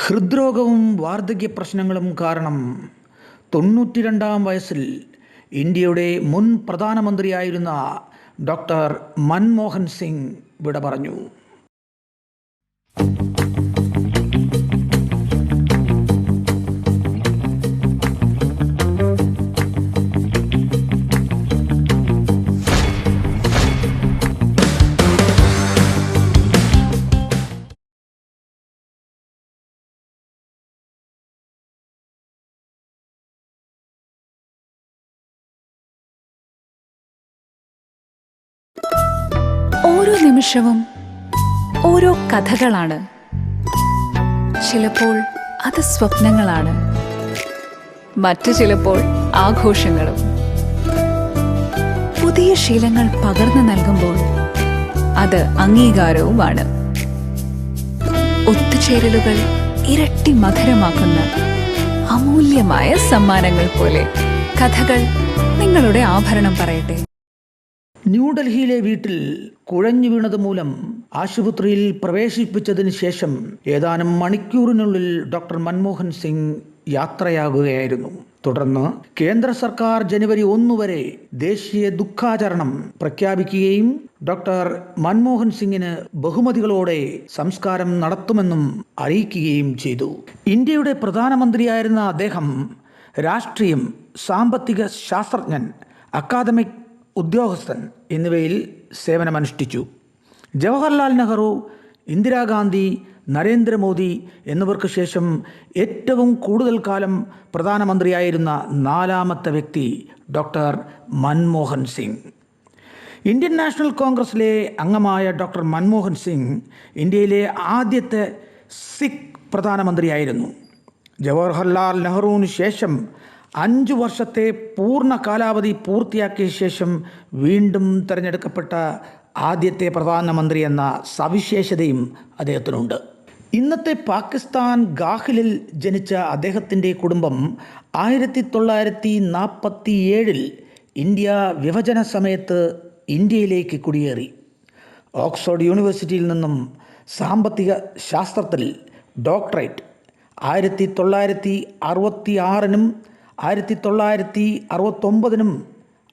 ഹൃദ്രോഗവും വാർദ്ധക്യ പ്രശ്നങ്ങളും കാരണം 92-ാം വയസ്സിൽ ഇന്ത്യയുടെ മുൻ പ്രധാനമന്ത്രിയായിരുന്ന ഡോക്ടർ മൻമോഹൻ സിംഗ് വിട പറഞ്ഞു. ഓരോ നിമിഷവും ഓരോ കഥകളാണ്. ചിലപ്പോൾ അത് സ്വപ്നങ്ങളാണ്, മറ്റു ചിലപ്പോൾ ആഘോഷങ്ങളും. പുതിയ ശീലങ്ങൾ പകർന്നു നൽകുമ്പോൾ അത് അംഗീകാരവുമാണ്. ഒത്തുചേരലുകൾ ഇരട്ടി മധുരമാക്കുന്ന അമൂല്യമായ സമ്മാനങ്ങൾ പോലെ കഥകൾ നിങ്ങളുടെ ആഭരണം പറയട്ടെ. ന്യൂഡൽഹിയിലെ വീട്ടിൽ കുഴഞ്ഞു വീണത് മൂലം ആശുപത്രിയിൽ പ്രവേശിപ്പിച്ചതിന് ശേഷം ഏതാനും മണിക്കൂറിനുള്ളിൽ ഡോക്ടർ മൻമോഹൻ സിംഗ് യാത്രയാകുകയായിരുന്നു. തുടർന്ന് കേന്ദ്ര സർക്കാർ ജനുവരി 1 വരെ ദേശീയ ദുഃഖാചരണം പ്രഖ്യാപിക്കുകയും ഡോക്ടർ മൻമോഹൻ സിംഗിന് ബഹുമതികളോടെ സംസ്കാരം നടത്തുമെന്നും അറിയിക്കുകയും ചെയ്തു. ഇന്ത്യയുടെ പ്രധാനമന്ത്രിയായിരുന്ന അദ്ദേഹം രാഷ്ട്രീയം, സാമ്പത്തിക ശാസ്ത്രജ്ഞൻ, അക്കാദമിക് ഉദ്യോഗസ്ഥൻ എന്നിവയിൽ സേവനമനുഷ്ഠിച്ചു. ജവഹർലാൽ നെഹ്റു, ഇന്ദിരാഗാന്ധി, നരേന്ദ്രമോദി എന്നിവർക്ക് ശേഷം ഏറ്റവും കൂടുതൽ കാലം പ്രധാനമന്ത്രിയായിരുന്ന 4ാമത്തെ വ്യക്തി doctor Manmohan Singh. Indian national കോൺഗ്രസിലെ അംഗമായ ഡോക്ടർ മൻമോഹൻ സിംഗ് ഇന്ത്യയിലെ ആദ്യത്തെ സിഖ് പ്രധാനമന്ത്രിയായിരുന്നു. ജവഹർലാൽ നെഹ്റുവിന് ശേഷം 5 വർഷത്തെ പൂർണ്ണ കാലാവധി പൂർത്തിയാക്കിയ ശേഷം വീണ്ടും തിരഞ്ഞെടുക്കപ്പെട്ട ആദ്യത്തെ പ്രധാനമന്ത്രി എന്ന സവിശേഷതയും അദ്ദേഹത്തിനുണ്ട്. ഇന്നത്തെ പാകിസ്ഥാൻ ഗാഹിലിൽ ജനിച്ച അദ്ദേഹത്തിൻ്റെ കുടുംബം 1947 ഇന്ത്യ വിഭജന സമയത്ത് ഇന്ത്യയിലേക്ക് കുടിയേറി. ഓക്സ്ഫോർഡ് യൂണിവേഴ്സിറ്റിയിൽ നിന്നും സാമ്പത്തിക ശാസ്ത്രത്തിൽ ഡോക്ടറേറ്റ് 1966 1969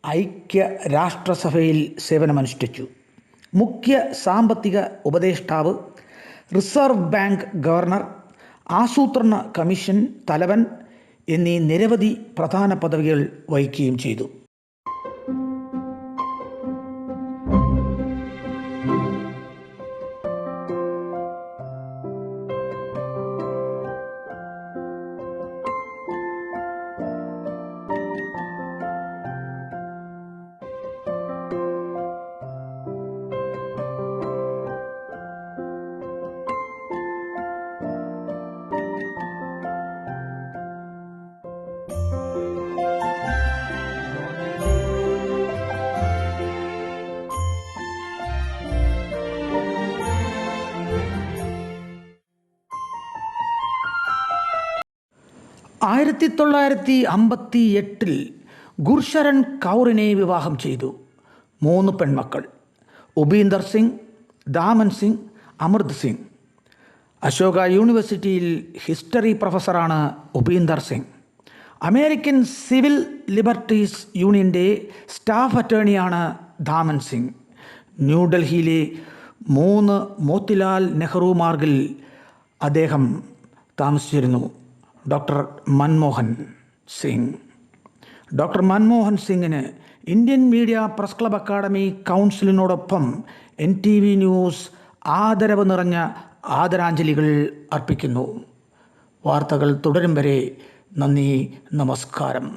ഐക്യരാഷ്ട്രസഭയിൽ സേവനമനുഷ്ഠിച്ചു. മുഖ്യ സാമ്പത്തിക ഉപദേഷ്ടാവ്, റിസർവ് ബാങ്ക് ഗവർണർ, ആസൂത്രണ കമ്മീഷൻ തലവൻ എന്നീ നിരവധി പ്രധാന പദവികൾ വഹിക്കുകയും ചെയ്തു. ആയിരത്തി 1958 ഗുർശരൺ കൗറിനെ വിവാഹം ചെയ്തു. 3 പെൺമക്കൾ: ഉപീന്ദർ സിംഗ്, ദാമൻ സിംഗ്, അമൃത് സിംഗ്. അശോക യൂണിവേഴ്സിറ്റിയിൽ ഹിസ്റ്ററി പ്രൊഫസറാണ് Upinder Singh. American civil liberties യൂണിയൻ്റെ സ്റ്റാഫ് അറ്റേണിയാണ് ദാമൻ സിംഗ്. ന്യൂഡൽഹിയിലെ 3 മോത്തിലാൽ നെഹ്റു മാർഗിൽ അദ്ദേഹം താമസിച്ചിരുന്നു. ഡോക്ടർ മൻമോഹൻ സിംഗ് സിംഗിന് Indian media press club academy കൗൺസിലിനോടൊപ്പം NTV ന്യൂസ് ആദരവ് നിറഞ്ഞ ആദരാഞ്ജലികൾ അർപ്പിക്കുന്നു. വാർത്തകൾ തുടരും വരെ നന്ദി, നമസ്കാരം.